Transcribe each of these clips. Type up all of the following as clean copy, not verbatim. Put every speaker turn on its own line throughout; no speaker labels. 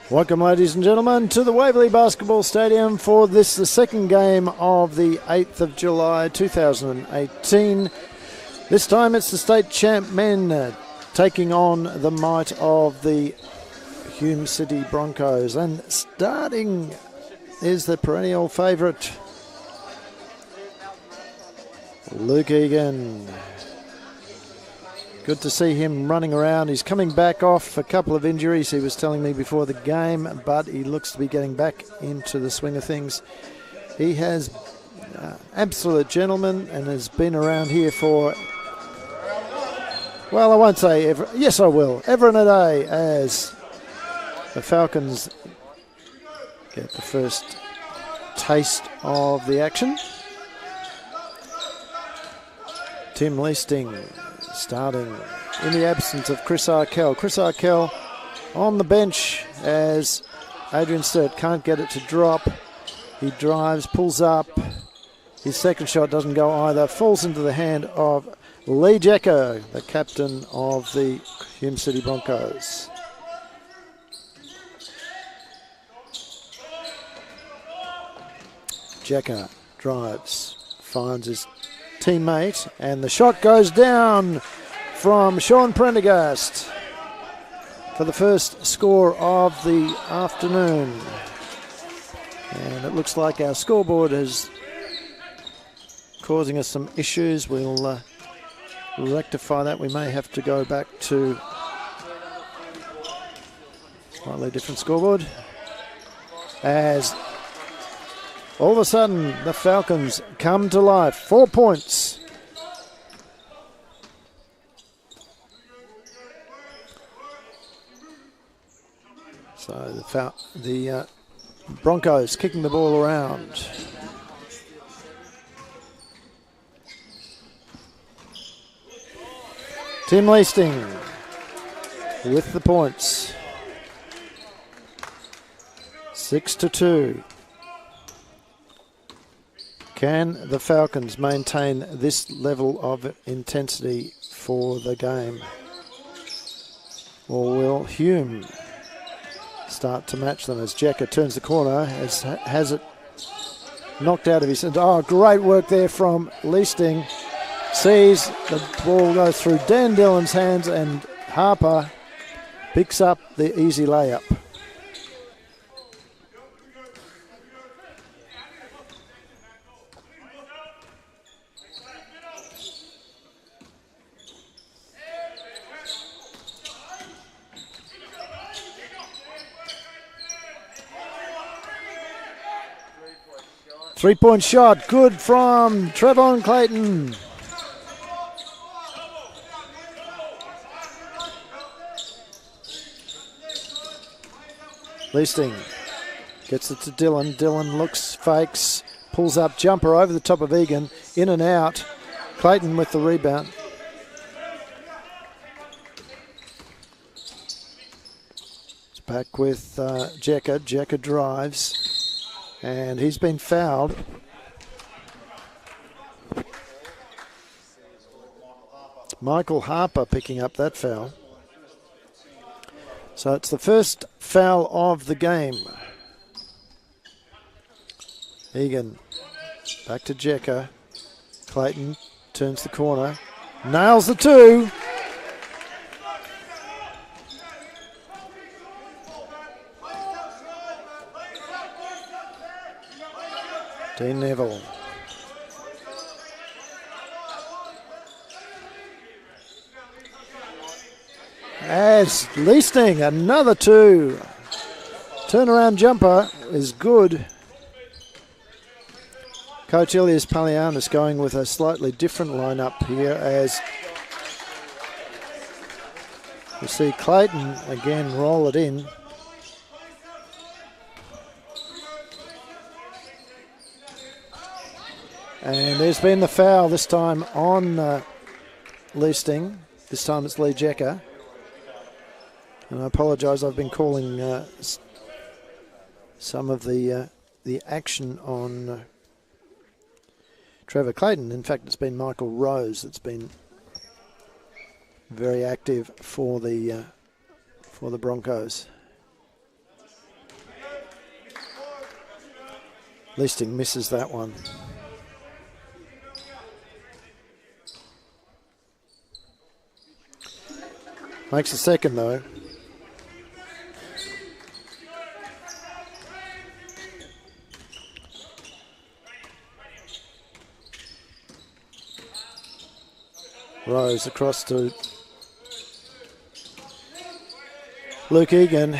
Welcome, ladies and gentlemen, to the Waverley Basketball Stadium for the second game of the 8th of July 2018. This time it's the state champ men taking on the might of the Hume City Broncos. And starting is the perennial favourite, Luke Egan. Good to see him running around. He's coming back off a couple of injuries, he was telling me before the game, but he looks to be getting back into the swing of things. He has absolute gentleman and has been around here for, well, I won't say ever. Yes, I will. Ever and a day as the Falcons get the first taste of the action. Tim Leasting starting in the absence of Chris Arkell. Chris Arkell on the bench as Adrian Sturt can't get it to drop. He drives, pulls up. His second shot doesn't go either. Falls into the hand of Lee Jacko, the captain of the Hume City Broncos. Jacko drives, finds his teammate, and the shot goes down from Sean Prendergast for the first score of the afternoon. And it looks like our scoreboard is causing us some issues. We'll rectify that. We may have to go back to slightly different scoreboard, as all of a sudden the Falcons come to life. 4 points. So the Broncos kicking the ball around. Tim Leasting with the points. 6-2. Can the Falcons maintain this level of intensity for the game? Or will Hume start to match them as Jacka turns the corner, has it knocked out of his... Oh, great work there from Leasting. Sees the ball go through Dan Dillon's hands and Harper picks up the easy layup. Three-point shot, good from Trevon Clayton. Leasting gets it to Dillon. Dillon looks, fakes, pulls up, jumper over the top of Egan, in and out. Clayton with the rebound. It's back with Jacka. Jacka drives. And he's been fouled. Michael Harper picking up that foul. So it's the first foul of the game. Egan back to Jacka. Clayton turns the corner. Nails the two. Dean Neville. As Leasting, another two. Turnaround jumper is good. Coach Ilias Palianis going with a slightly different lineup here as we see Clayton again roll it in. And there's been the foul this time on Leasting. This time it's Lee Jacka. And I apologise, I've been calling some of the action on Trevor Clayton. In fact, it's been Michael Rose that's been very active for the Broncos. Leasting misses that one. Makes a second though. Rose across to Luke Egan.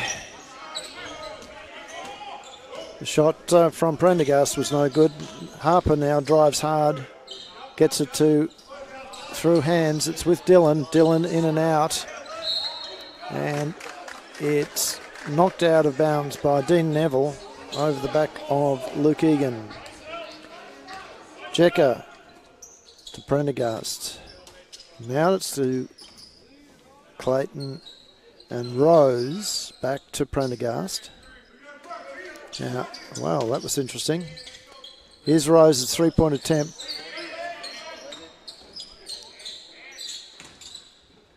The shot from Prendergast was no good. Harper now drives hard. Gets it to through hands. It's with Dillon. Dillon in and out. And it's knocked out of bounds by Dean Neville over the back of Luke Egan. Checker to Prendergast. Now it's to Clayton and Rose. Back to Prendergast. Now, well, that was interesting. Here's Rose's three-point attempt.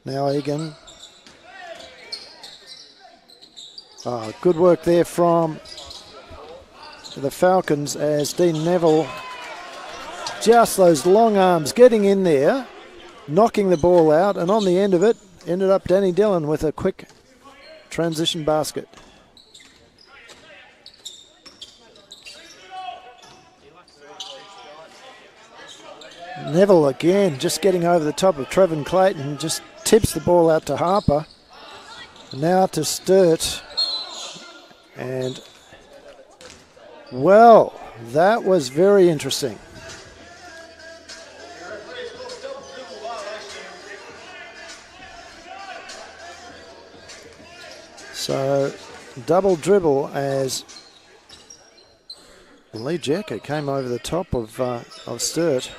Now Egan. Good work there from the Falcons as Dean Neville, just those long arms getting in there, knocking the ball out, and on the end of it ended up Danny Dillon with a quick transition basket. Neville again just getting over the top of Trevin Clayton, just tips the ball out to Harper. Now to Sturt. And, well, that was very interesting. So, double dribble as Lee Jecker came over the top of Sturt.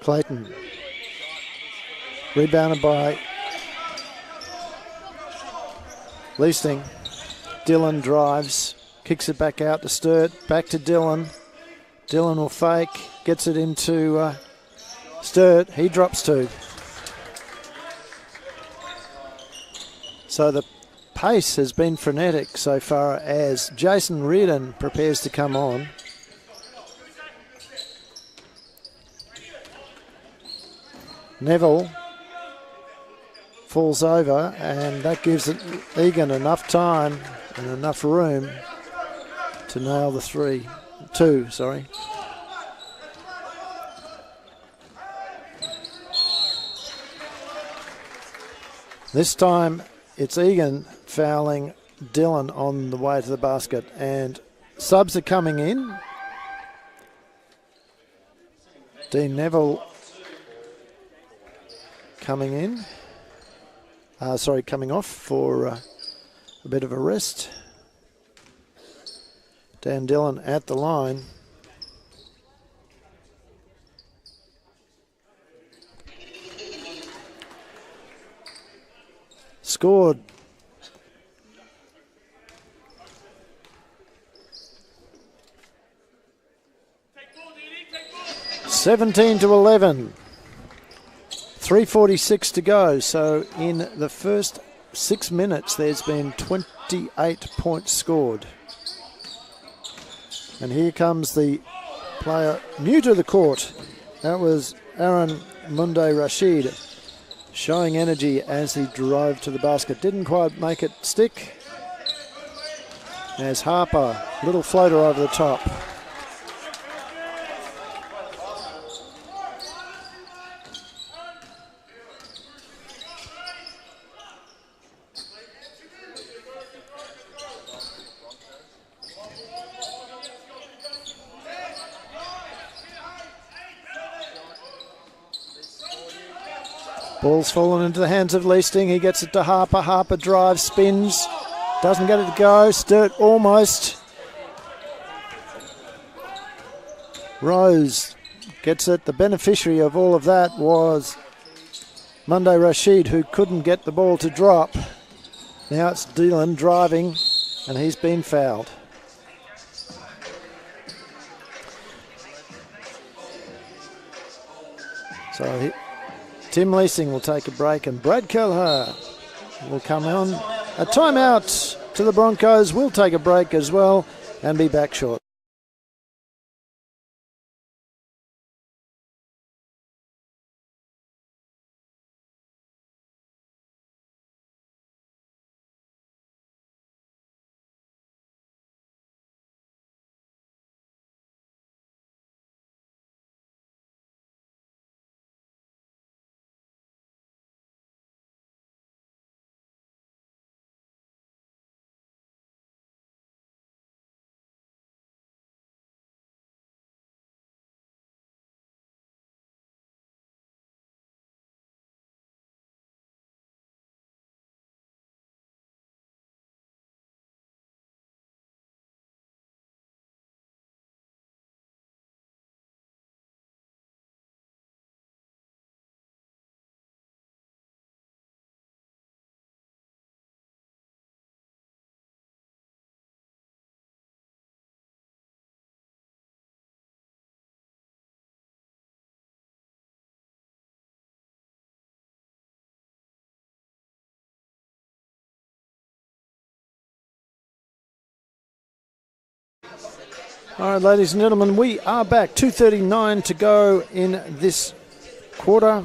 Clayton, rebounded by Leasting. Dillon drives, kicks it back out to Sturt, back to Dillon. Dillon will fake, gets it into Sturt. He drops two. So the pace has been frenetic so far as Jason Reardon prepares to come on. Neville falls over, and that gives Egan enough time and enough room to nail the two. This time it's Egan fouling Dillon on the way to the basket, and subs are coming in. Dean Neville coming in. Coming off for a bit of a rest. Dan Dillon at the line. Scored. (17-11). 3:46 to go. So in the first 6 minutes, there's been 28 points scored. And here comes the player new to the court. That was Aaron Munde Rashid, showing energy as he drove to the basket. Didn't quite make it stick. As Harper, little floater over the top. Ball's fallen into the hands of Leasting. He gets it to Harper. Harper drives, spins. Doesn't get it to go. Sturt almost. Rose gets it. The beneficiary of all of that was Munde Rashid, who couldn't get the ball to drop. Now it's Dillon driving, and he's been fouled. So Tim Leasing will take a break, and Brad Kelleher will come on. A timeout to the Broncos. We'll take a break as well and be back short. All right, ladies and gentlemen, we are back. 2:39 to go in this quarter.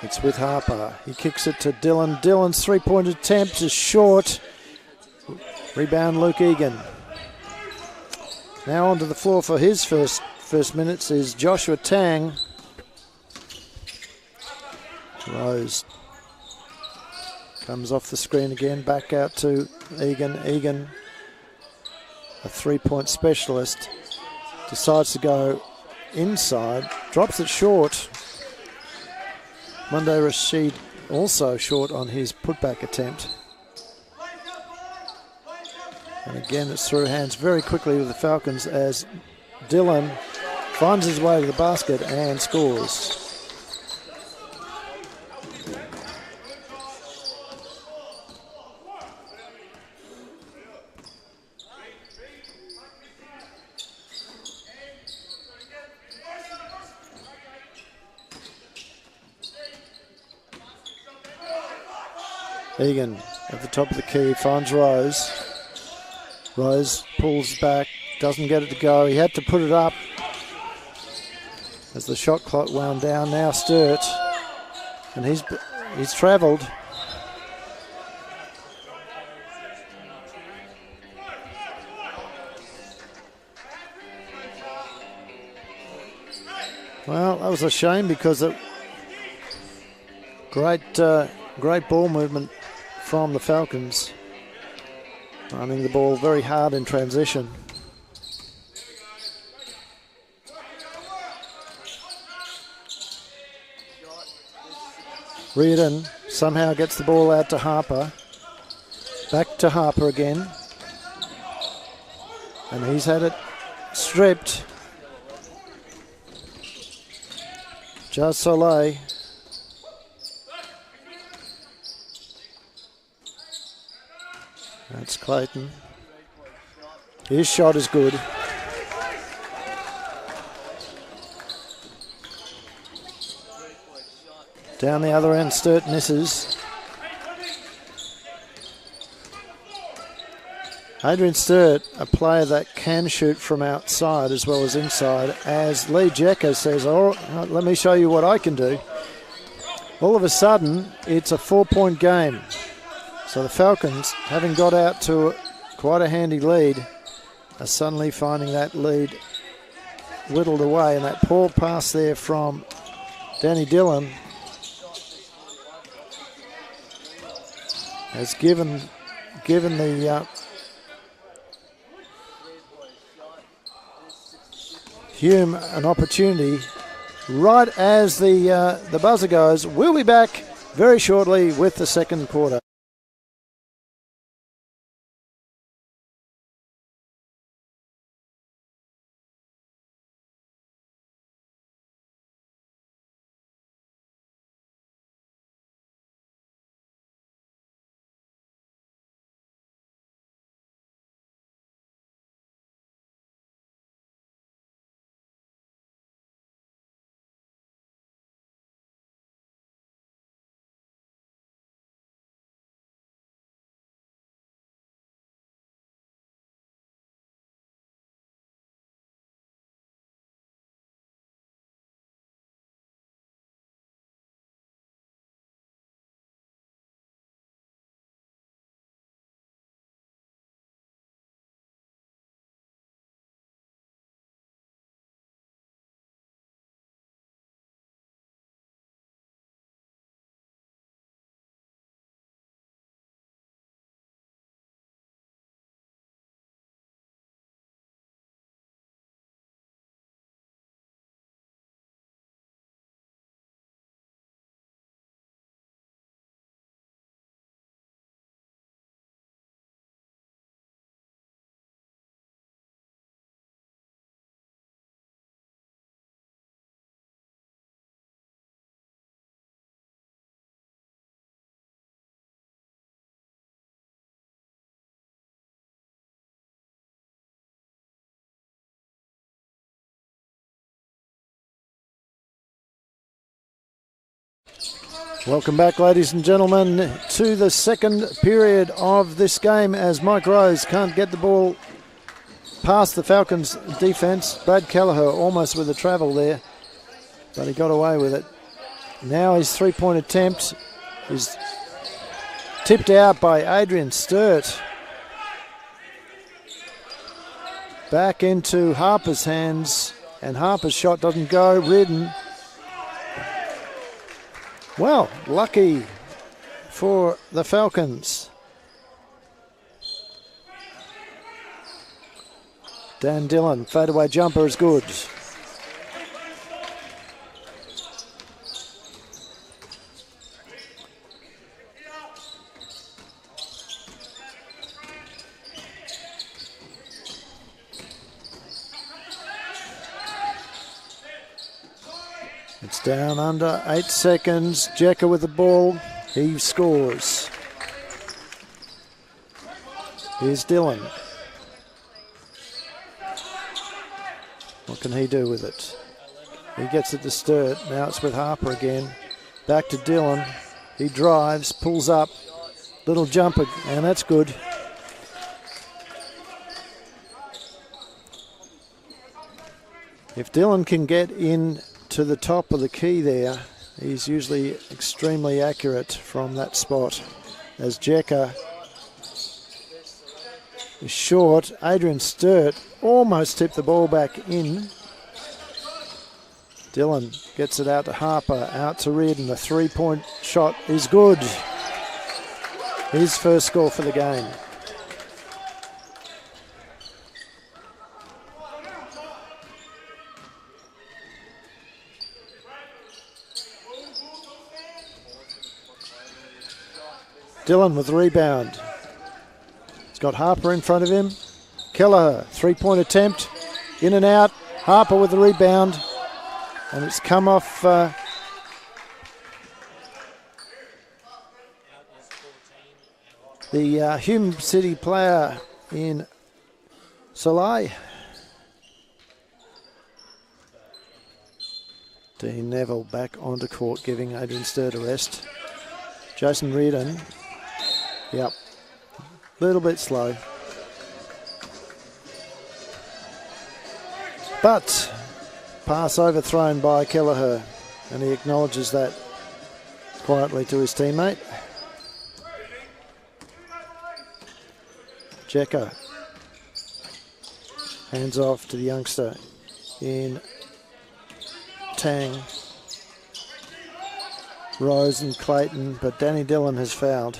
It's with Harper. He kicks it to Dillon. Dillon's three-point attempt is short. Rebound, Luke Egan. Now onto the floor for his first minutes is Joshua Tang. Rose comes off the screen again, back out to Egan. Egan, a three-point specialist, decides to go inside, drops it short. Monday Rashid also short on his putback attempt. And again, it's through hands very quickly with the Falcons as Dillon finds his way to the basket and scores. Egan at the top of the key finds Rose. Rose pulls back, doesn't get it to go. He had to put it up as the shot clock wound down. Now Sturt, and he's travelled. Well, that was a shame because it great ball movement from the Falcons, running the ball very hard in transition. Reardon somehow gets the ball out to Harper. Back to Harper again. And he's had it stripped. Jazz Soleil. That's Clayton. His shot is good. Down the other end, Sturt misses. Adrian Sturt, a player that can shoot from outside as well as inside, as Lee Jecker says, oh, let me show you what I can do. All of a sudden, it's a 4-point game. So the Falcons, having got out to quite a handy lead, are suddenly finding that lead whittled away. And that poor pass there from Danny Dillon has given the Hume an opportunity right as the buzzer goes. We'll be back very shortly with the second quarter. Welcome back, ladies and gentlemen, to the second period of this game as Mike Rose can't get the ball past the Falcons' defence. Brad Kelleher almost with a travel there, but he got away with it. Now his three-point attempt is tipped out by Adrian Sturt. Back into Harper's hands, and Harper's shot doesn't go. Reardon, well, lucky for the Falcons. Dan Dillon, fadeaway jumper is good. It's down under 8 seconds. Jekka with the ball. He scores. Here's Dillon. What can he do with it? He gets it to Sturt. Now it's with Harper again. Back to Dillon. He drives, pulls up. Little jumper, and that's good. If Dillon can get in to the top of the key there, he's usually extremely accurate from that spot. As Jekka is short, Adrian Sturt almost tipped the ball back in. Dillon gets it out to Harper, out to Reardon. The three-point shot is good. His first score for the game. Dillon with the rebound. He's got Harper in front of him. Kelleher, three-point attempt. In and out. Harper with the rebound. And it's come off the Hume City player in Soleil. Dean Neville back onto court, giving Adrian Sturt a rest. Jason Reardon. Yep, a little bit slow. But pass overthrown by Kelleher, and he acknowledges that quietly to his teammate. Jekka hands off to the youngster in Tang. Rose and Clayton, but Danny Dillon has fouled.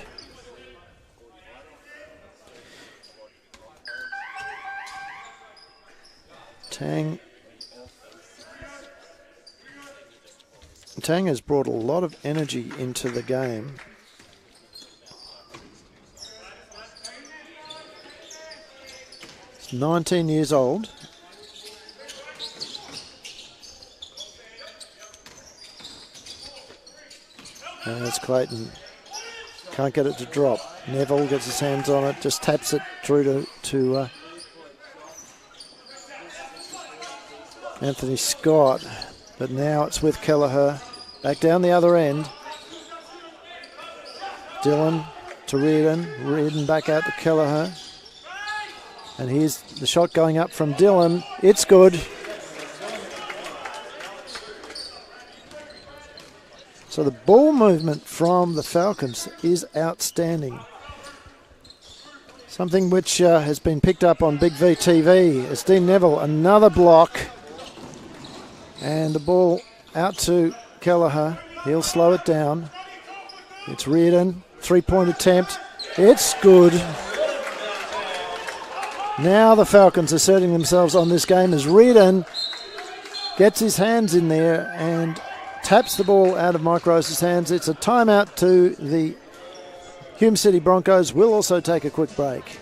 Tang has brought a lot of energy into the game. He's 19 years old. And it's Clayton. Can't get it to drop. Neville gets his hands on it, just taps it through to Anthony Scott. But now it's with Kelleher. Back down the other end. Dillon to Reardon. Reardon back out to Kelleher. And here's the shot going up from Dillon. It's good. So the ball movement from the Falcons is outstanding. Something which has been picked up on Big V TV. As Dean Neville, another block. And the ball out to Kelleher. He'll slow it down. It's Reardon. Three-point attempt. It's good. Now the Falcons asserting themselves on this game as Reardon gets his hands in there and taps the ball out of Mike Rose's hands. It's a timeout to the Hume City Broncos. We'll also take a quick break.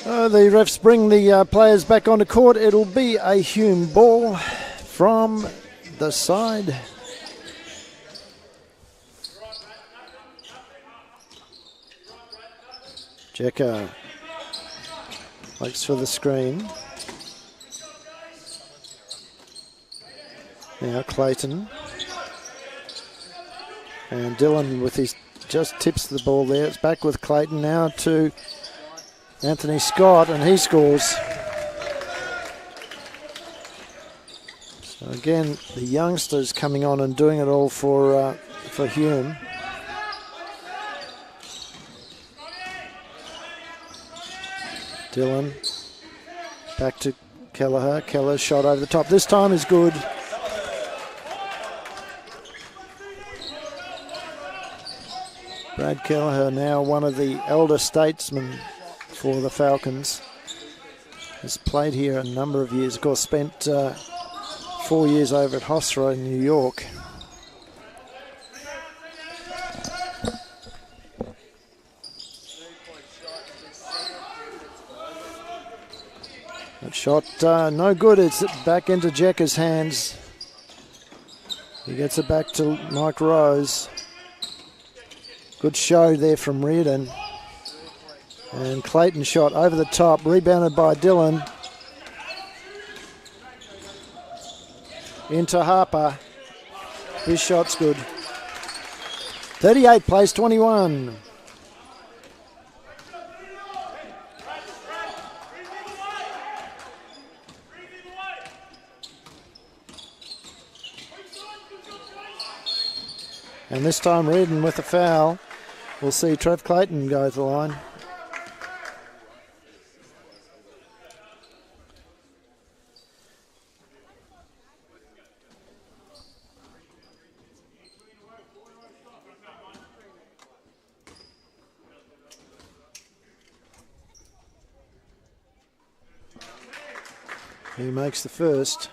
The refs bring the players back onto court. It'll be a Hume ball from the side. Jekka looks for the screen. Now Clayton. And Dillon with his just tips the ball there. It's back with Clayton now to Anthony Scott, and he scores. So again, the youngsters coming on and doing it all for Hume. Dillon back to Kelleher. Kelleher's shot over the top. This time is good. Brad Kelleher, now one of the elder statesmen for the Falcons, has played here a number of years. Of course, spent 4 years over at Hofstra in New York. That shot no good. It's back into Jekka's hands. He gets it back to Mike Rose. Good show there from Reardon. And Clayton shot over the top, rebounded by Dillon. Into Harper. His shot's good. 38 plays 21. And this time Reardon with a foul. We'll see Trev Clayton go to the line. He makes the first.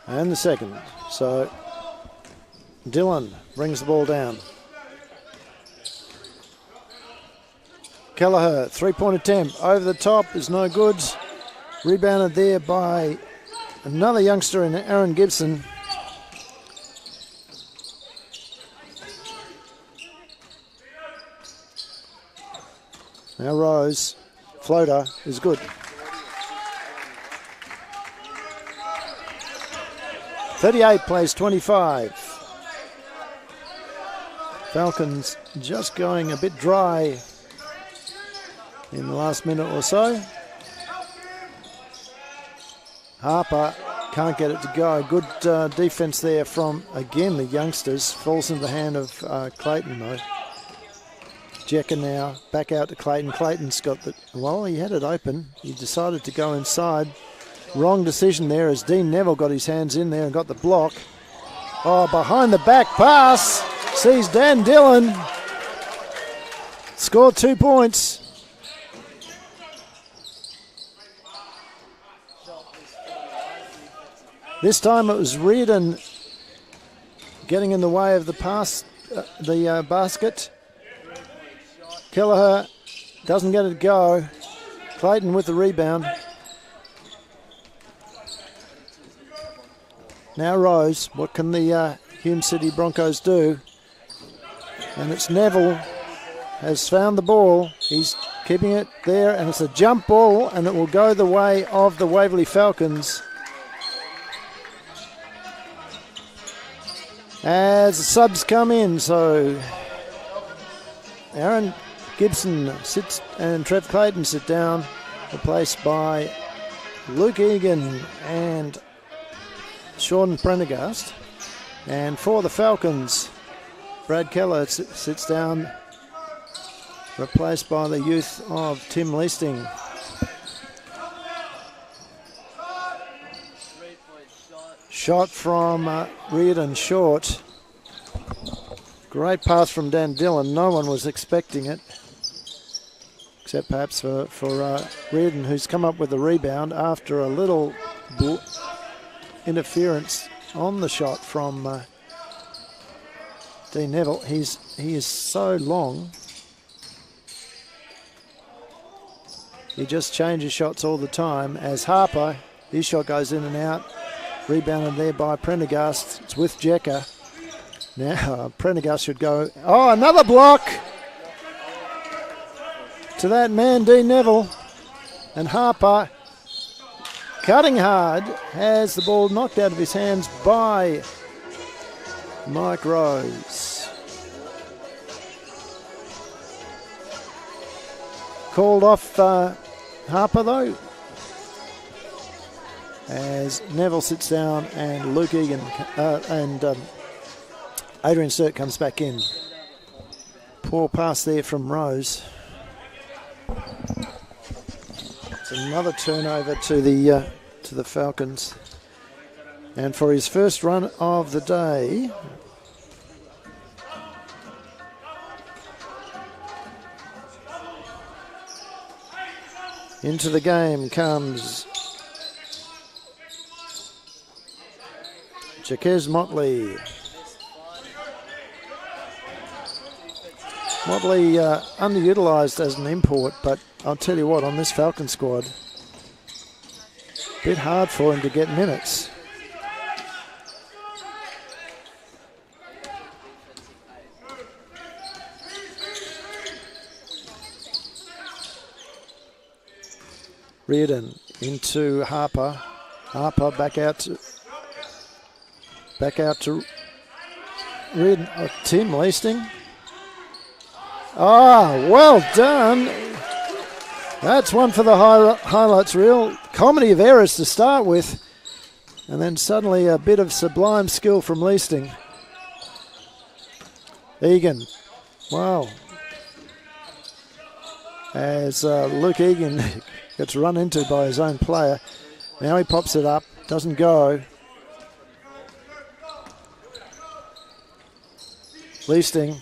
And the second. So Dillon brings the ball down. Kelleher, three-point attempt. Over the top is no good. Rebounded there by another youngster in Aaron Gibson. Now Rose, floater is good. 38 plays 25. Falcons just going a bit dry in the last minute or so. Harper can't get it to go. Good defense there from, again, the youngsters. Falls into the hand of Clayton, though. Jekka now back out to Clayton. Clayton's got the, well, he had it open. He decided to go inside. Wrong decision there as Dean Neville got his hands in there and got the block. Oh, behind the back pass. Sees Dan Dillon. Scored 2 points. This time it was Reardon getting in the way of the pass, the basket. Kelleher doesn't get it to go. Clayton with the rebound. Now Rose, what can the Hume City Broncos do? And it's Neville has found the ball. He's keeping it there, and it's a jump ball, and it will go the way of the Waverley Falcons. As the subs come in, so Aaron Gibson sits and Trev Clayton sit down, replaced by Luke Egan and Sean Prendergast. And for the Falcons, Brad Keller sits down, replaced by the youth of Tim Leasting. Shot from Reardon short. Great pass from Dan Dillon. No one was expecting it, except perhaps for Reardon, who's come up with a rebound after a little interference on the shot from Dean Neville. He is so long. He just changes shots all the time. As Harper, his shot goes in and out. Rebounded there by Prendergast. It's with Jekka. Now Prendergast should go. Oh, another block to that man, Dean Neville. And Harper, cutting hard, has the ball knocked out of his hands by Mike Rose. Called off Harper though, as Neville sits down and Luke Egan and Adrian Sturt comes back in. Poor pass there from Rose. It's another turnover to the Falcons. And for his first run of the day, into the game comes Jaquez Motley. Motley underutilised as an import, but I'll tell you what, on this Falcon squad, a bit hard for him to get minutes. Reardon into Harper. Harper back out to Reardon. Oh, Tim Leasting. Ah, well done. That's one for the highlights reel. Comedy of errors to start with, and then suddenly a bit of sublime skill from Leasting. Egan. Wow. As Luke Egan gets run into by his own player. Now he pops it up, doesn't go. Leasting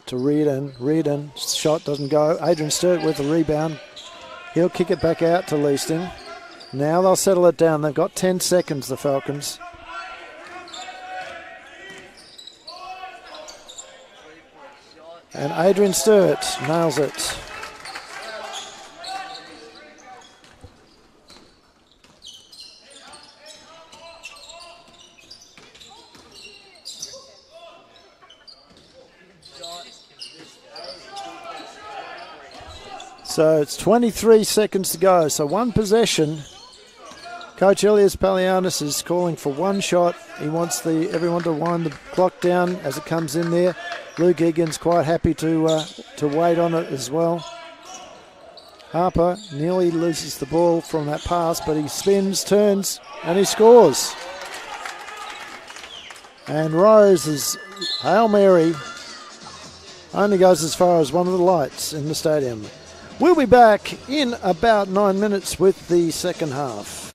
to Reardon. Reardon, shot doesn't go. Adrian Sturt with the rebound. He'll kick it back out to Leasting. Now they'll settle it down. They've got 10 seconds, the Falcons. And Adrian Sturt nails it. So it's 23 seconds to go. So one possession. Coach Elias Palianis is calling for one shot. He wants everyone to wind the clock down as it comes in there. Luke Egan's quite happy to wait on it as well. Harper nearly loses the ball from that pass, but he spins, turns, and he scores. And Rose's Hail Mary only goes as far as one of the lights in the stadium. We'll be back in about 9 minutes with the second half.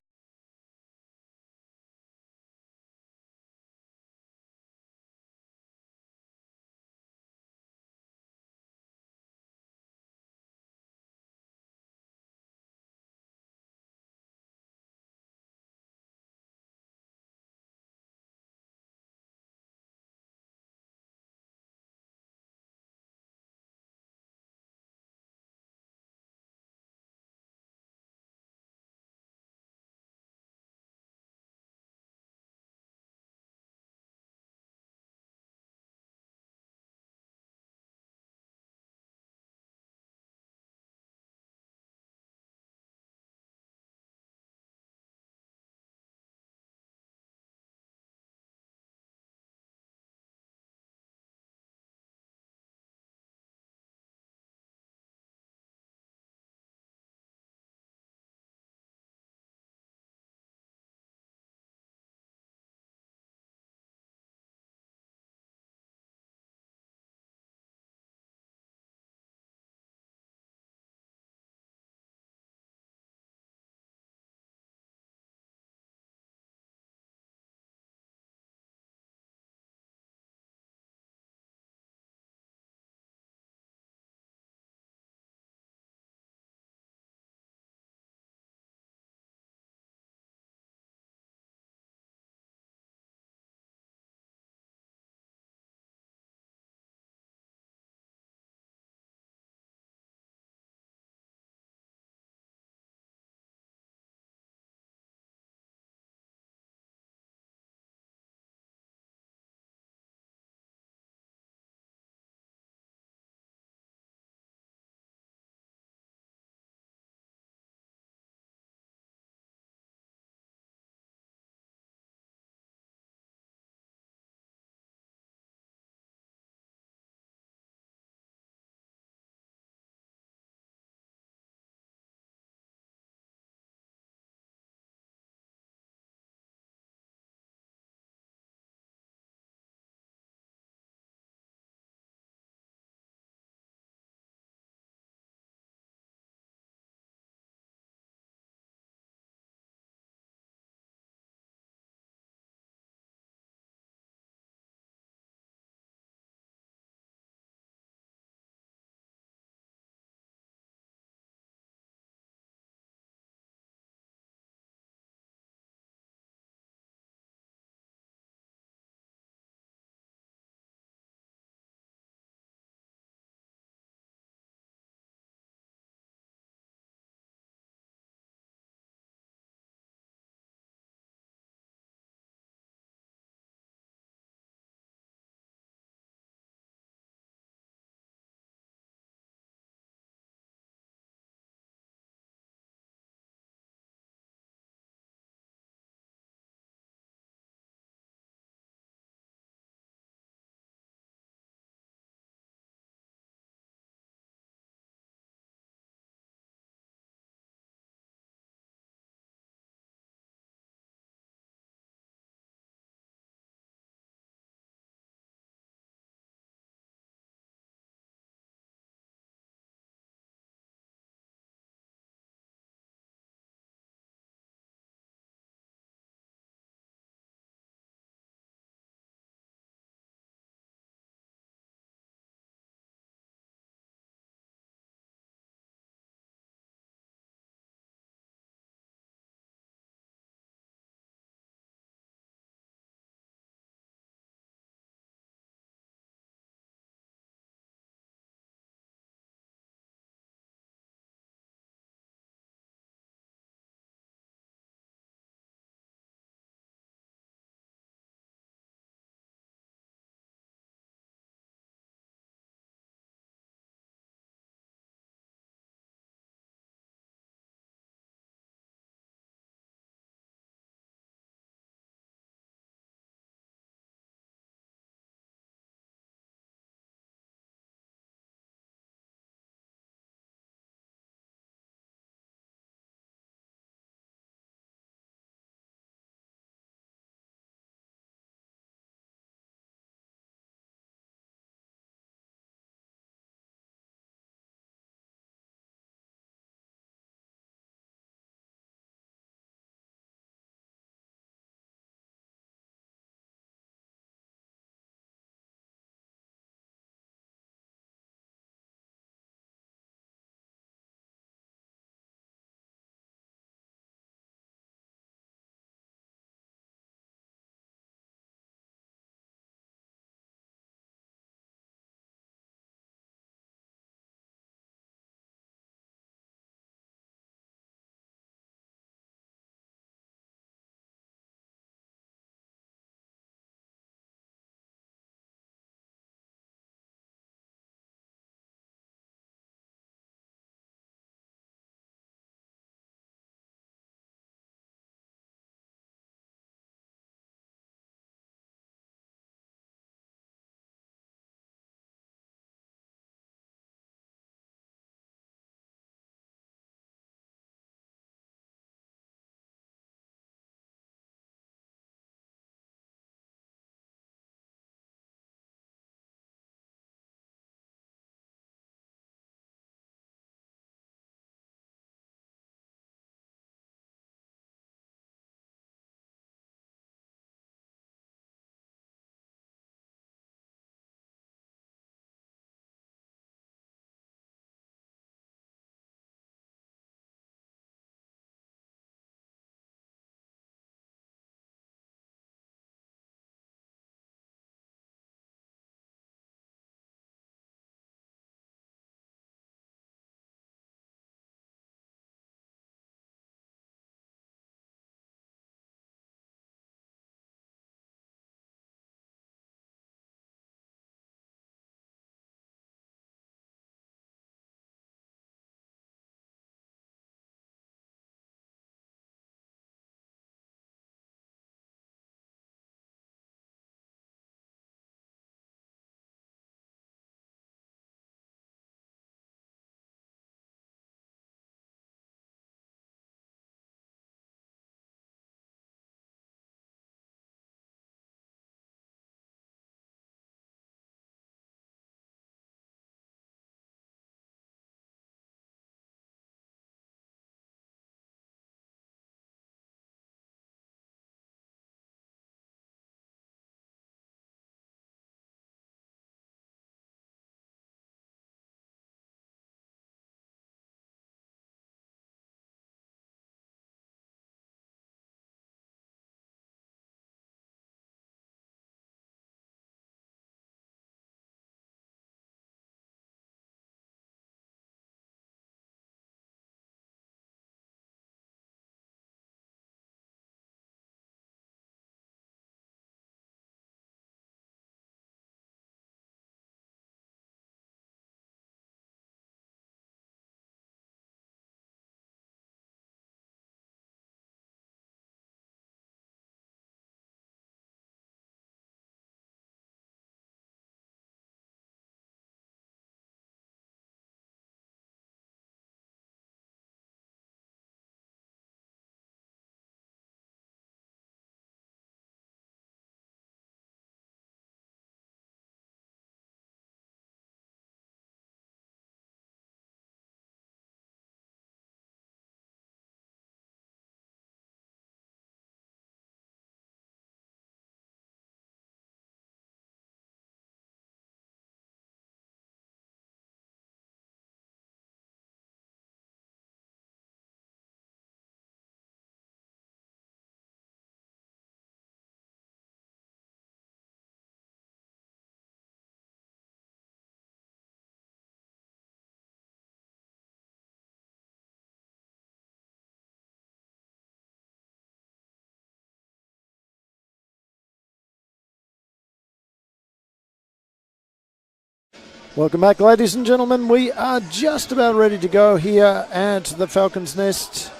Welcome back, ladies and gentlemen. We are just about ready to go here at the Falcons' Nest.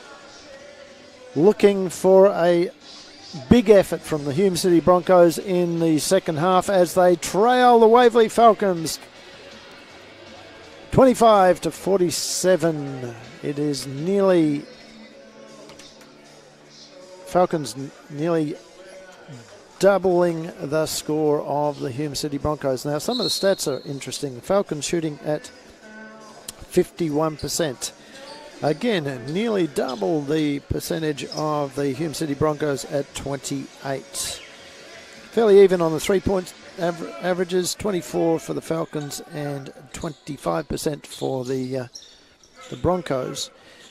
Looking for a big effort from the Hume City Broncos in the second half as they trail the Waverley Falcons 25-47. It is nearly... Falcons nearly doubling the score of the Hume City Broncos. Now, some of the stats are interesting. Falcons shooting at 51%. Again, nearly double the percentage of the Hume City Broncos at 28. Fairly even on the three-point averages, 24 for the Falcons and 25% for the Broncos.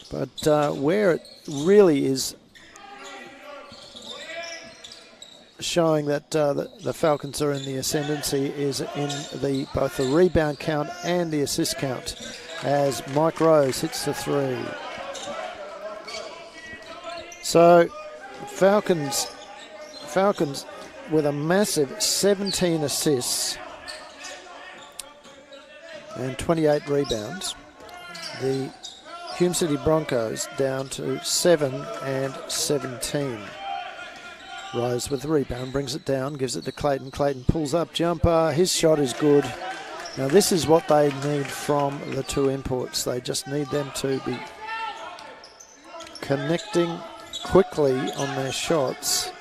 But where it really is showing that the Falcons are in the ascendancy is in both the rebound count and the assist count, as Mike Rose hits the three. So Falcons with a massive 17 assists and 28 rebounds. The Hume City Broncos down to 7 and 17. Rose with the rebound, brings it down, gives it to Clayton. Clayton pulls up, jumper, his shot is good. Now this is what they need from the two imports. They just need them to be connecting quickly on their shots.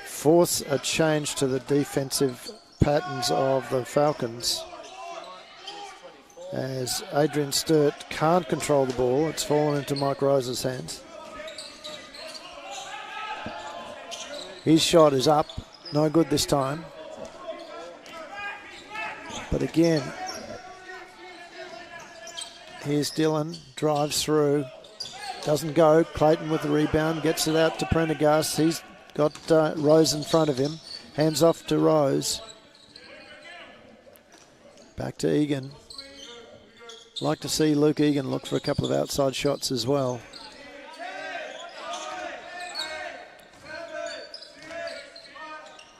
Force a change to the defensive patterns of the Falcons. As Adrian Sturt can't control the ball, it's fallen into Mike Rose's hands. His shot is up, no good this time. But again, here's Dillon, drives through, doesn't go. Clayton with the rebound, gets it out to Prendergast. He's got Rose in front of him, hands off to Rose. Back to Egan. Like to see Luke Egan look for a couple of outside shots as well.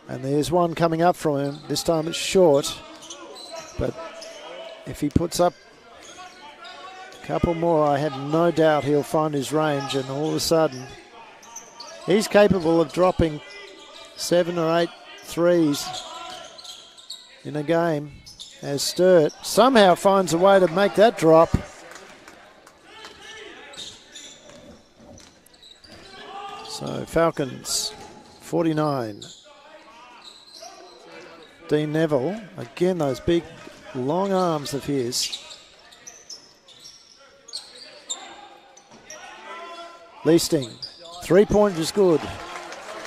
And there's one coming up from him. This time it's short. But if he puts up a couple more, I have no doubt he'll find his range. And all of a sudden, he's capable of dropping 7 or 8 threes in a game. As Sturt somehow finds a way to make that drop. So Falcons 49. Dean Neville, again those big long arms of his. Leasting, 3-point is good.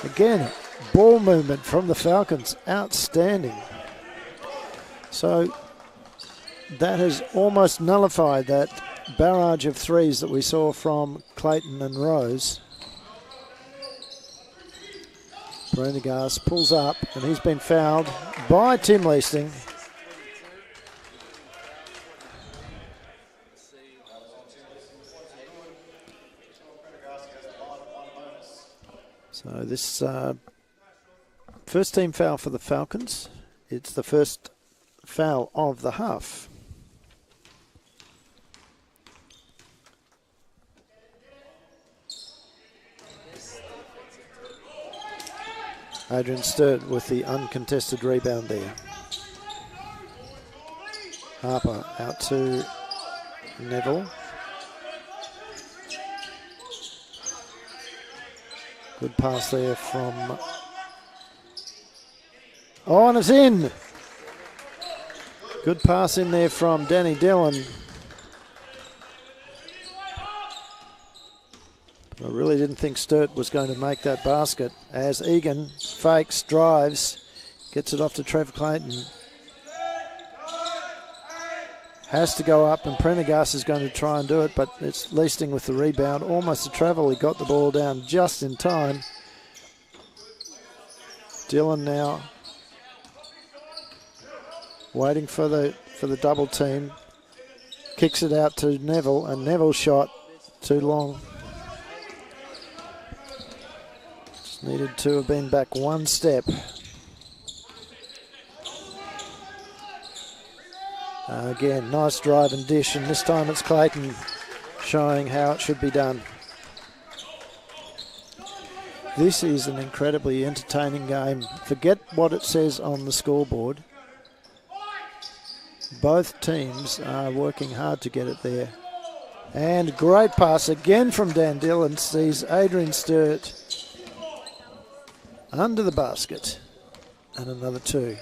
Again, ball movement from the Falcons, outstanding. So that has almost nullified that barrage of threes that we saw from Clayton and Rose. Prendergast pulls up and he's been fouled by Tim Leasting. So this first team foul for the Falcons. It's the first foul of the half. Adrian Sturt with the uncontested rebound there. Harper out to Neville. Good pass there from... Oh, and it's in! Good pass in there from Danny Dillon. I really didn't think Sturt was going to make that basket as Egan fakes, drives, gets it off to Trevor Clayton. Has to go up and Prendergast is going to try and do it, but it's Leasting with the rebound. Almost a travel, he got the ball down just in time. Dillon now waiting for the double team. Kicks it out to Neville, and Neville's shot too long. Needed to have been back one step. Again, nice drive and dish, and this time it's Clayton showing how it should be done. This is an incredibly entertaining game. Forget what it says on the scoreboard. Both teams are working hard to get it there. And great pass again from Dan Dillon sees Adrian Sturt under the basket. And another two.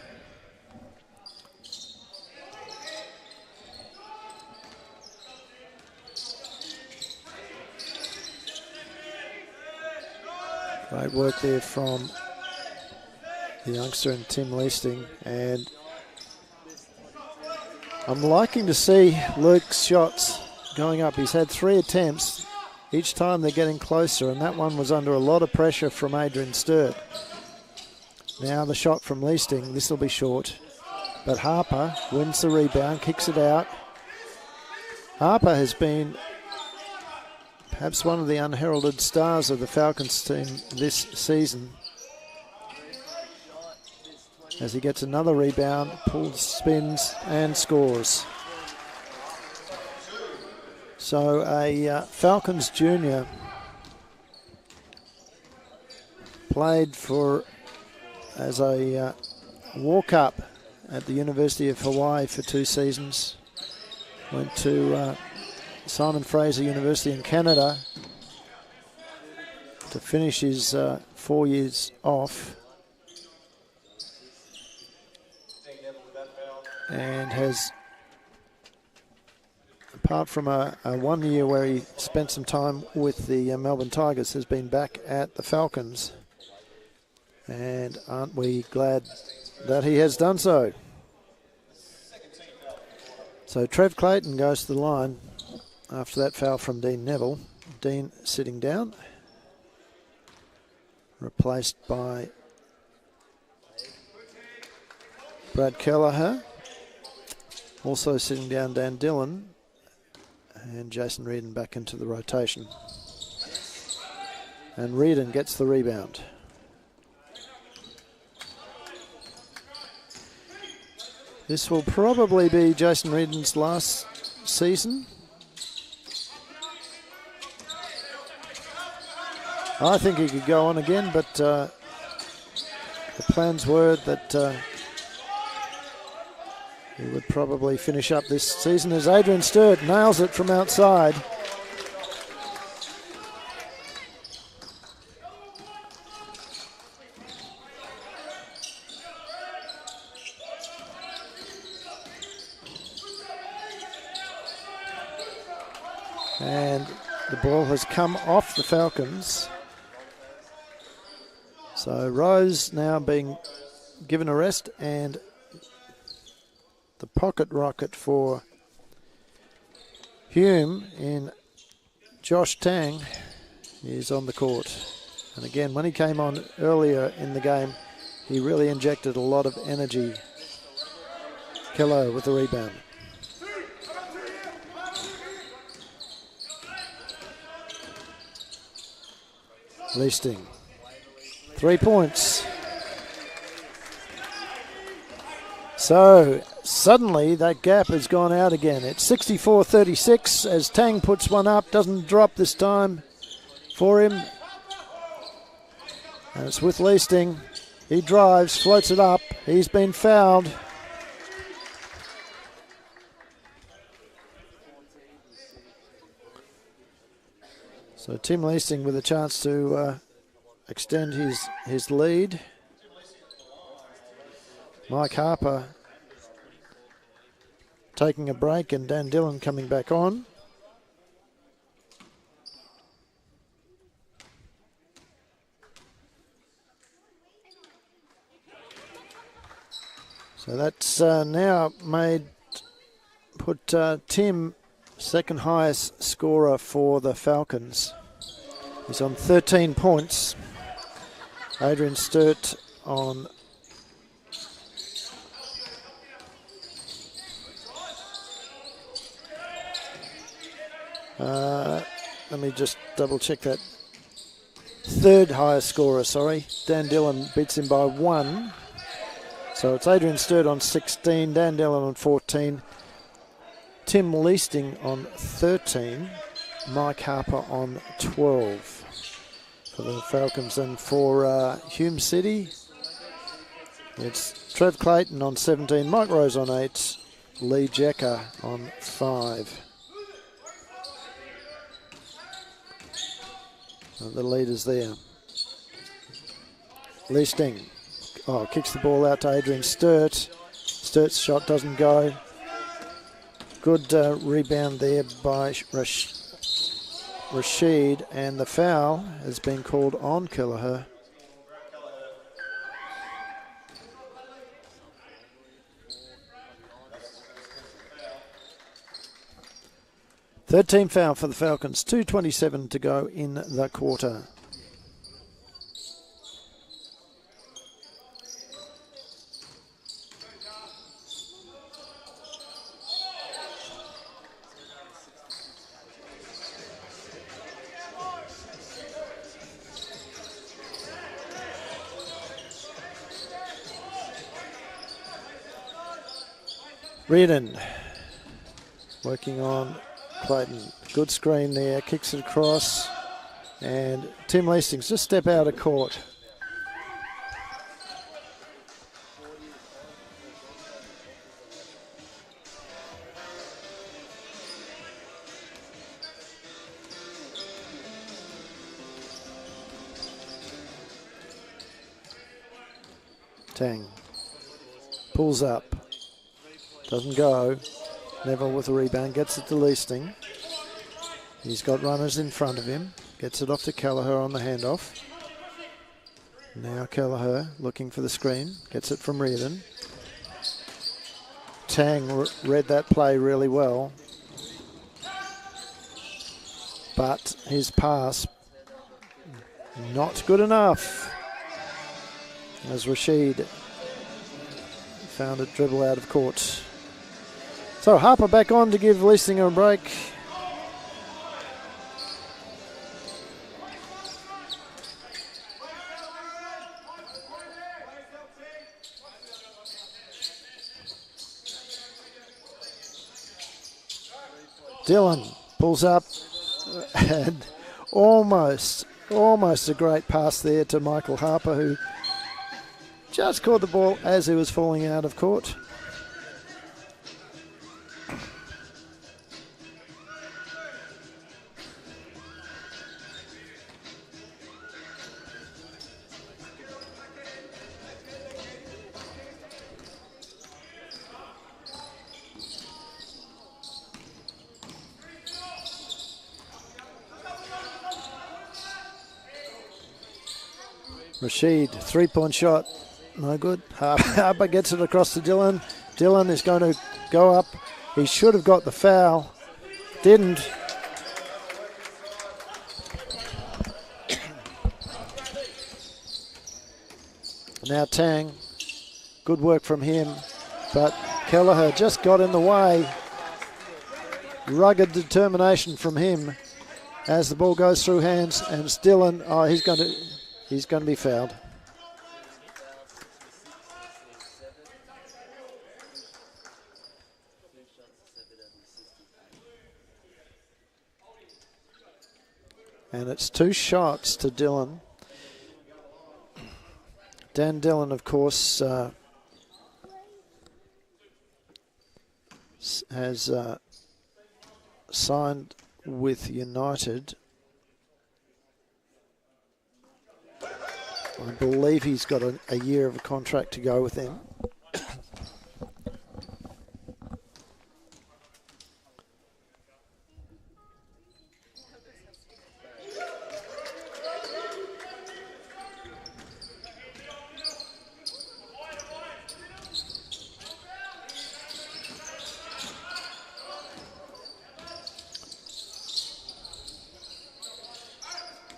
Great work there from the youngster and Tim Leasting, and I'm liking to see Luke's shots going up. He's had 3 attempts. Each time they're getting closer, and that one was under a lot of pressure from Adrian Sturt. Now the shot from Leasting, this will be short, but Harper wins the rebound, kicks it out. Harper has been perhaps one of the unheralded stars of the Falcons team this season, as he gets another rebound, pulls, spins and scores. So a Falcons junior played for as a walk-up at the University of Hawaii for 2 seasons, went to Simon Fraser University in Canada to finish his 4 years off, and has, apart from a 1 year where he spent some time with the Melbourne Tigers, has been back at the Falcons, and aren't we glad that he has done so. So Trev Clayton goes to the line after that foul from Dean Neville. Dean sitting down, replaced by Brad Kelleher. Also sitting down, Dan Dillon, and Jason Reardon back into the rotation. And Reardon gets the rebound. This will probably be Jason Reardon's last season. I think he could go on again, but the plans were that he would probably finish up this season, as Adrian Sturt nails it from outside. And the ball has come off the Falcons. So Rose now being given a rest, and the pocket rocket for Hume in Josh Tang is on the court. And again, when he came on earlier in the game, he really injected a lot of energy. Kello with the rebound. Leasting. 3 points. So suddenly that gap has gone out again. It's 64-36 as Tang puts one up. Doesn't drop this time for him. And it's with Leasting. He drives, floats it up. He's been fouled. So Tim Leasting with a chance to extend his lead. Mike Harper taking a break, and Dan Dillon coming back on. So that's now put Tim second highest scorer for the Falcons. He's on 13 points. Adrian Sturt on let me just double check that. third highest scorer, sorry. Dan Dillon beats him by 1. So it's Adrian Sturt on 16, Dan Dillon on 14, Tim Leasting on 13, Mike Harper on 12 for the Falcons. And for Hume City, it's Trev Clayton on 17, Mike Rose on 8, Lee Jecker on 5. The leaders there. Leasting. Kicks the ball out to Adrian Sturt. Sturt's shot doesn't go. Good rebound there by Rashid, and the foul has been called on Kelleher. Third team foul for the Falcons. 2:27 to go in the quarter. Reardon working on Clayton. Good screen there, kicks it across, and Tim Leastings just step out of court. Tang pulls up. Doesn't go. Neville with a rebound. Gets it to Leasting. He's got runners in front of him. Gets it off to Kelleher on the handoff. Now Kelleher looking for the screen. Gets it from Reardon. Tang read that play really well. But his pass, not good enough. As Rashid found it dribble out of court. So Harper back on to give Leasting a break. Dillon pulls up and almost a great pass there to Michael Harper, who just caught the ball as he was falling out of court. Rashid, three-point shot, no good. Harper gets it across to Dillon. Dillon is going to go up. He should have got the foul. Didn't. Now Tang, good work from him, but Kelleher just got in the way. Rugged determination from him as the ball goes through hands, and it's Dillon. Oh, he's going to be fouled. And it's 2 shots to Dillon. Dan Dillon, of course, has signed with United. I believe he's got a year of a contract to go with them.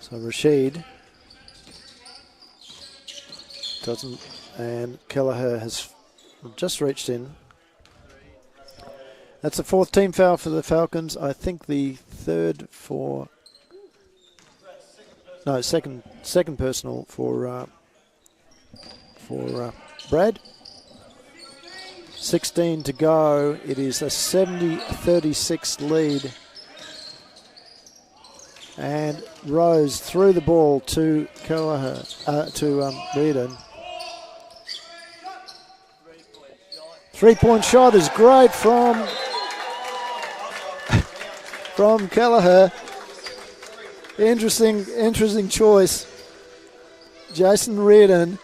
So Rashid doesn't, and Kelleher has just reached in. That's a 4th team foul for the Falcons. I think the 3rd for No, second personal for Brad. 16 to go. It is a 70-36 lead. And Rose threw the ball to Kelleher, to Reardon. 3-point shot is great from Kelleher. Interesting choice. Jason Reardon,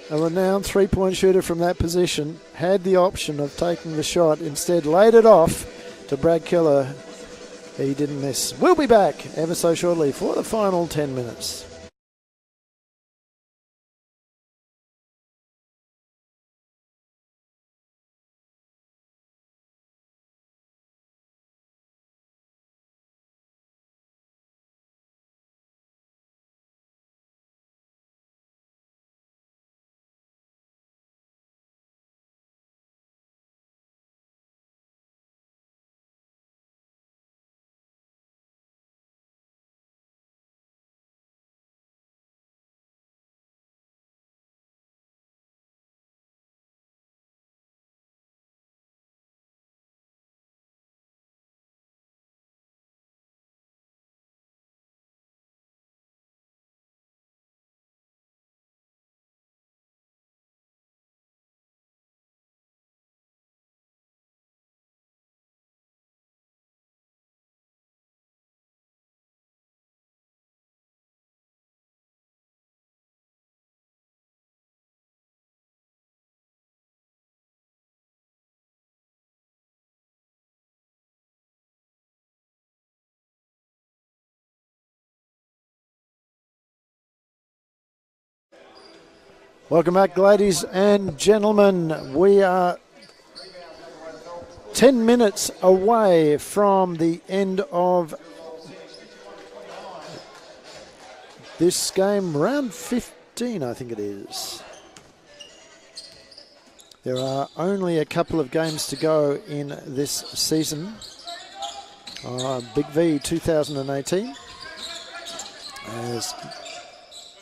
a renowned three-point shooter from that position, had the option of taking the shot, instead laid it off to Brad Kelleher. He didn't miss. We'll be back ever so shortly for the final 10 minutes. Welcome back, ladies and gentlemen. We are 10 minutes away from the end of this game, round 15, I think it is. There are only a couple of games to go in this season. Big V 2018. As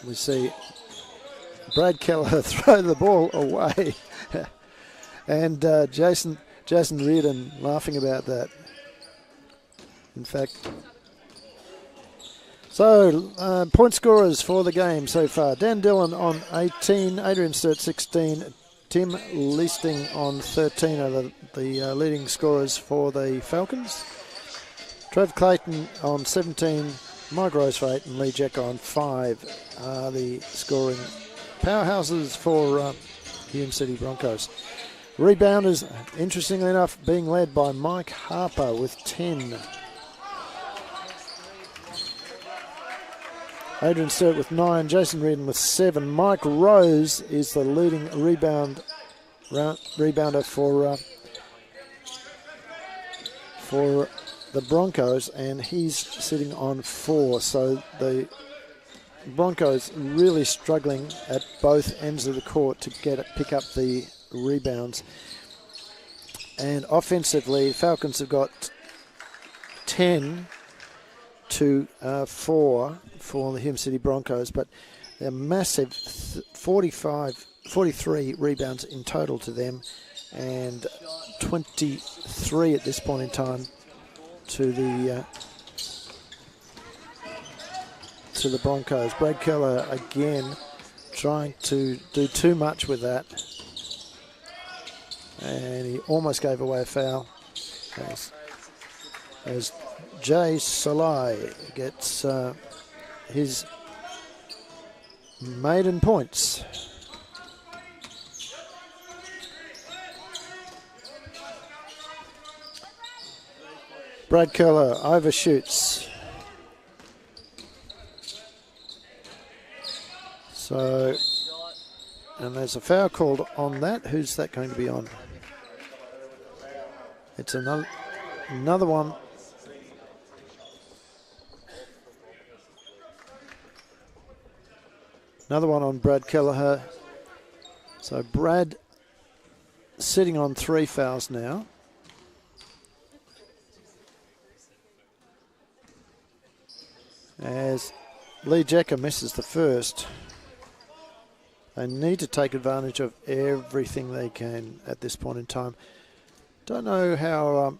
we see Brad Kelleher throw the ball away. And Jason Reardon laughing about that. In fact, so point scorers for the game so far. Dan Dillon on 18, Adrian Sturt 16, Tim Leisting on 13 are the leading scorers for the Falcons. Trev Clayton on 17, Mike Rose for 8 and Lee Jack on 5 are the scoring powerhouses for Hume City Broncos. Rebounders, interestingly enough, being led by Mike Harper with 10. Adrian Sturt with 9, Jason Reardon with 7. Mike Rose is the leading rebounder for the Broncos, and he's sitting on 4. So the Broncos really struggling at both ends of the court to pick up the rebounds. And offensively, Falcons have got 10 to 4 for the Hume City Broncos, but they're massive 43 rebounds in total to them, and 23 at this point in time to the Broncos. Brad Kelleher again trying to do too much with that, and he almost gave away a foul as Jay Solai gets his maiden points. Brad Kelleher overshoots. So, and there's a foul called on that. Who's that going to be on? It's another one. Another one on Brad Kelleher. So Brad sitting on 3 fouls now. As Lee Jecker misses the first. They need to take advantage of everything they can at this point in time. Don't know how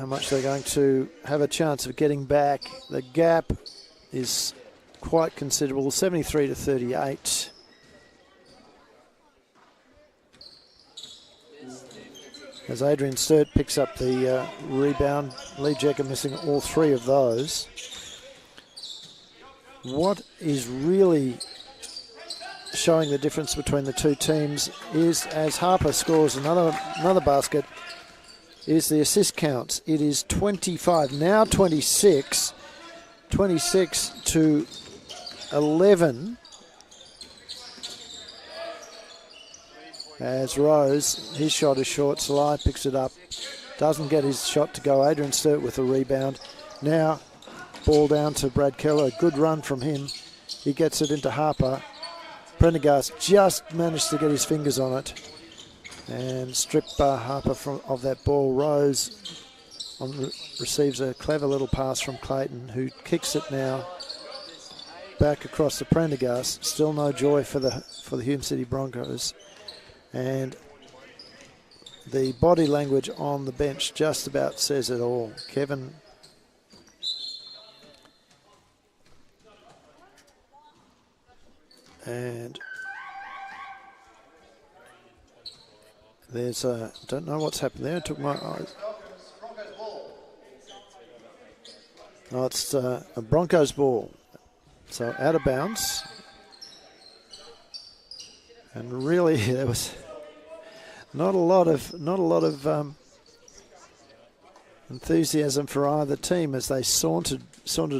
much they're going to have a chance of getting back. The gap is quite considerable, 73 to 38. As Adrian Sturt picks up the rebound, Lee Jecker missing all three of those. What is really showing the difference between the two teams is, as Harper scores another basket, is the assist counts. It is 25, now 26 to 11. As Rose, his shot is short. Salai picks it up, doesn't get his shot to go. Adrian Sturt with a rebound. Now ball down to Brad Keller. Good run from him. He gets it into Harper. Prendergast just managed to get his fingers on it and strip Harper of that ball. Rose receives a clever little pass from Clayton, who kicks it now back across to Prendergast. Still no joy for the Hume City Broncos. And the body language on the bench just about says it all. Kevin and there's don't know what's happened there. It took my eyes. Oh, it's a Broncos ball. So out of bounds. And really, there was not a lot of enthusiasm for either team as they sauntered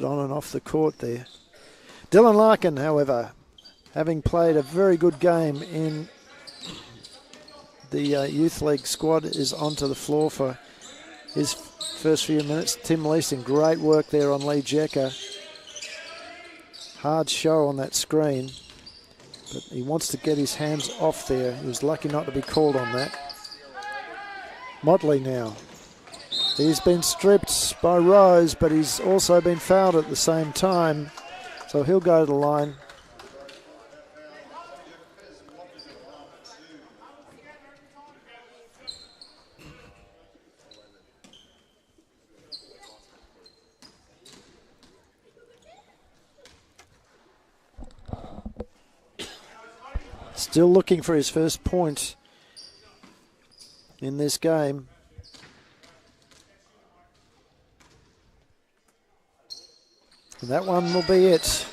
on and off the court there. Dylan Larkin, however, having played a very good game in the Youth League squad, is onto the floor for his first few minutes. Tim Leasing, great work there on Lee Jecker. Hard show on that screen. But he wants to get his hands off there. He was lucky not to be called on that. Motley now. He's been stripped by Rose, but he's also been fouled at the same time. So he'll go to the line. Still looking for his first point in this game. And that one will be it.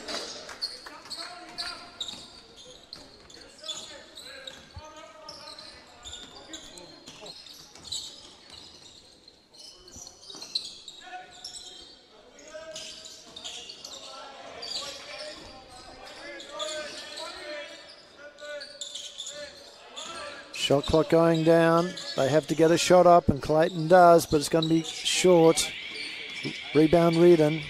Shot clock going down. They have to get a shot up, and Clayton does, but it's going to be short. Rebound Reardon.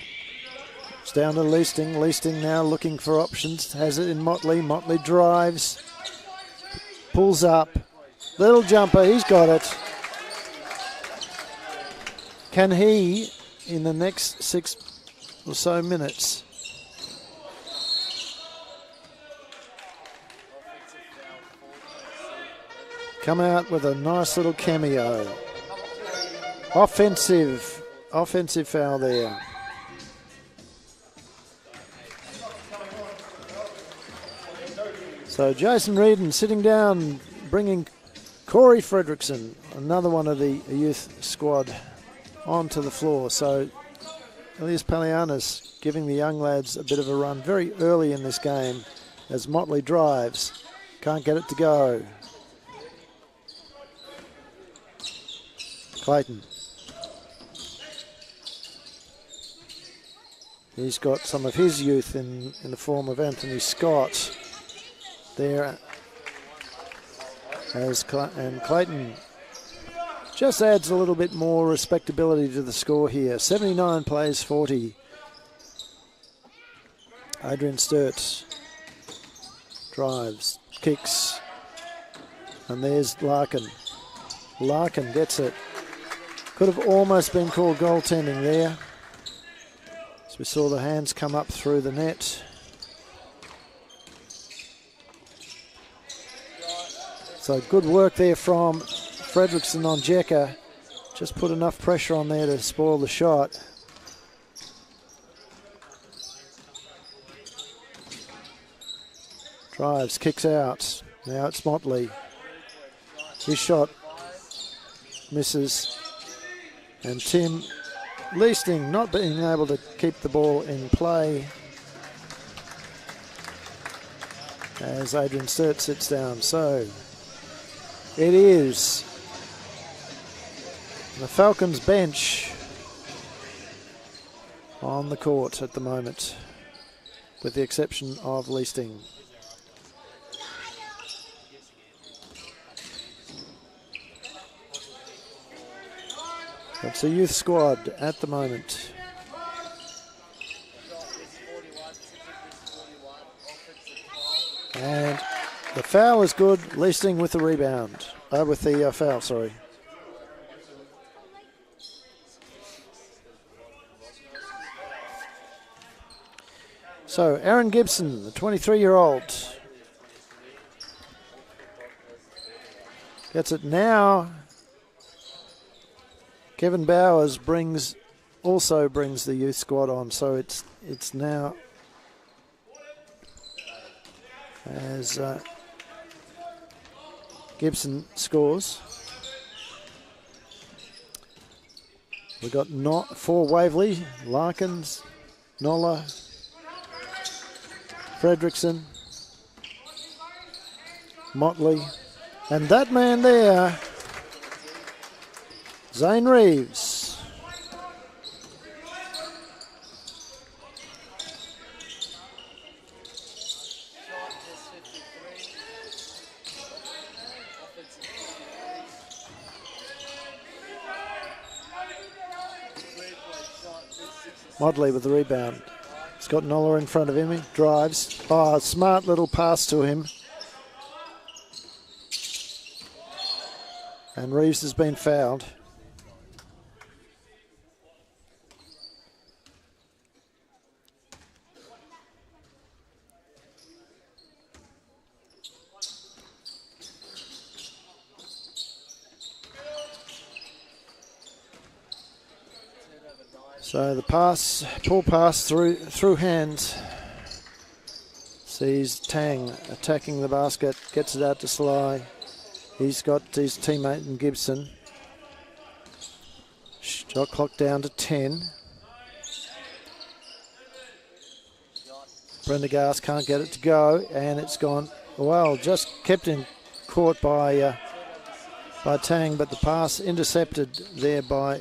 It's down to Leasting. Leasting now looking for options. Has it in Motley. Motley drives. Pulls up. Little jumper. He's got it. Can he, in the next 6 or so minutes, come out with a nice little cameo? Offensive foul there. So Jason Reardon sitting down, bringing Corey Fredrickson, another one of the youth squad, onto the floor. So Elias Palianis giving the young lads a bit of a run very early in this game as Motley drives. Can't get it to go. Clayton. He's got some of his youth in the form of Anthony Scott there. And Clayton just adds a little bit more respectability to the score here. 79 plays 40. Adrian Sturt drives, kicks, and there's Larkin. Larkin gets it. Could have almost been called goaltending there. It's We saw the hands come up through the net. So good work there from Fredrickson on Jekka. Just put enough pressure on there to spoil the shot. Drives, kicks out. Now it's Motley. His shot misses. And Tim Leasting not being able to keep the ball in play as Adrian Sturt sits down. So it is the Falcons bench on the court at the moment, with the exception of Leasting. It's a youth squad at the moment. And the foul is good. Leasting with the rebound. With the foul, sorry. So Aaron Gibson, the 23-year-old, gets it now. Kevin Bowers also brings the youth squad on, so it's now as Gibson scores. We've got for Waverley, Larkins, Nola, Fredrickson, Motley, and that man there, Zane Reeves. Motley with the rebound. He's got Nola in front of him. He drives. Oh, smart little pass to him. And Reeves has been fouled. So the pass, pull pass through hands. Sees Tang attacking the basket, gets it out to Sly. He's got his teammate in Gibson. Shot clock down to 10. Prendergast can't get it to go, and it's gone. Well, just kept in court by Tang, but the pass intercepted there by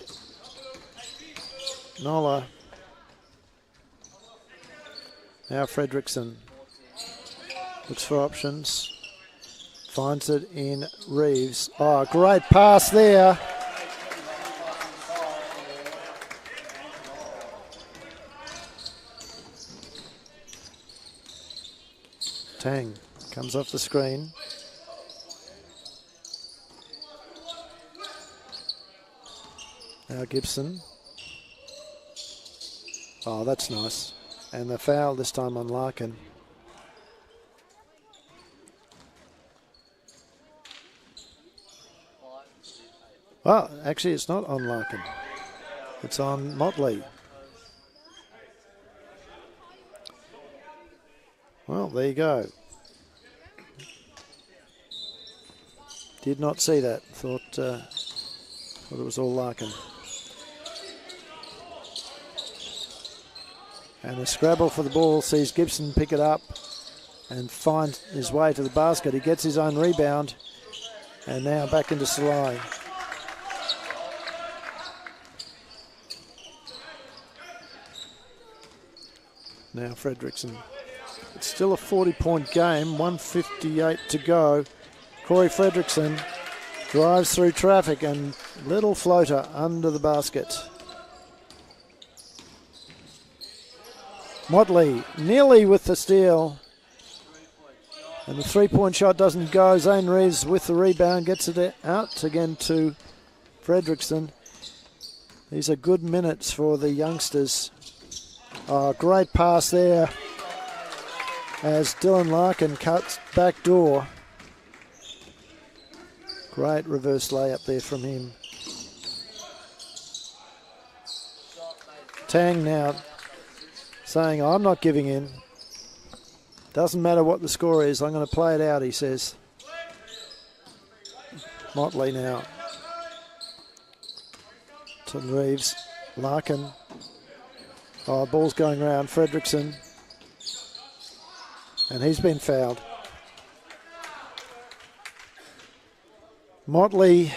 Nola. Now Fredrickson looks for options. Finds it in Reeves. Oh, great pass there. Tang comes off the screen. Now Gibson. Oh, that's nice. And the foul this time on Larkin. Well, actually it's not on Larkin. It's on Motley. Well, there you go. Did not see that. Thought it was all Larkin. And the scrabble for the ball sees Gibson pick it up and find his way to the basket. He gets his own rebound. And now back into Salai. Now Fredrickson. It's still a 40-point game, 1:58 to go. Corey Fredrickson drives through traffic and little floater under the basket. Motley nearly with the steal. And the three-point shot doesn't go. Zane Reeves with the rebound gets it out again to Fredrickson. These are good minutes for the youngsters. Oh, great pass there as Dylan Larkin cuts back door. Great reverse layup there from him. Tang now saying, I'm not giving in. Doesn't matter what the score is, I'm going to play it out, he says. Motley now to Reeves. Larkin. Oh, ball's going around. Fredrickson. And he's been fouled. Motley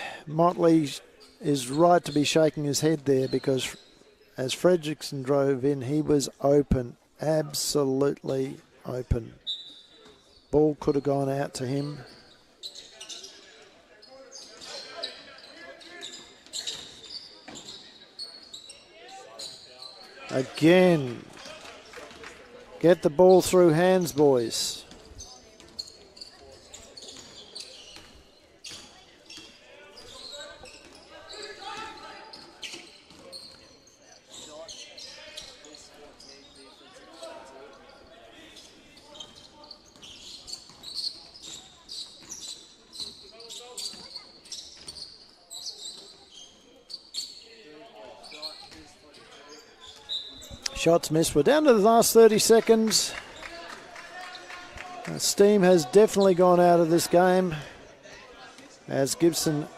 is right to be shaking his head there because as Fredrickson drove in, he was open. Absolutely open. Ball could have gone out to him. Again, get the ball through hands, boys. Shots missed. We're down to the last 30 seconds. Steam has definitely gone out of this game as Gibson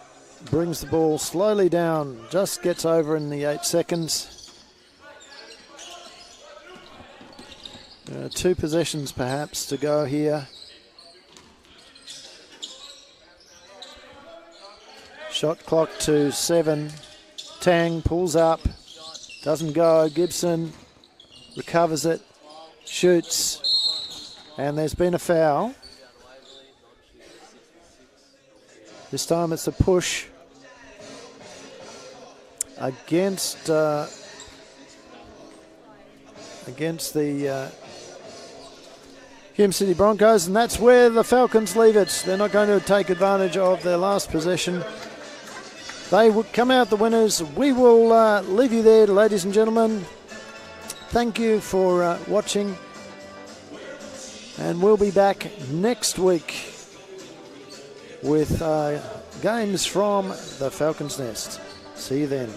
brings the ball slowly down, just gets over in the 8 seconds. 2 possessions perhaps to go here. Shot clock to 7. Tang pulls up, doesn't go. Gibson recovers it, shoots, and there's been a foul. This time it's a push against the Hume City Broncos, and that's where the Falcons leave it. They're not going to take advantage of their last possession. They will come out the winners. We will leave you there, ladies and gentlemen. Thank you for watching, and we'll be back next week with games from the Falcons Nest. See you then.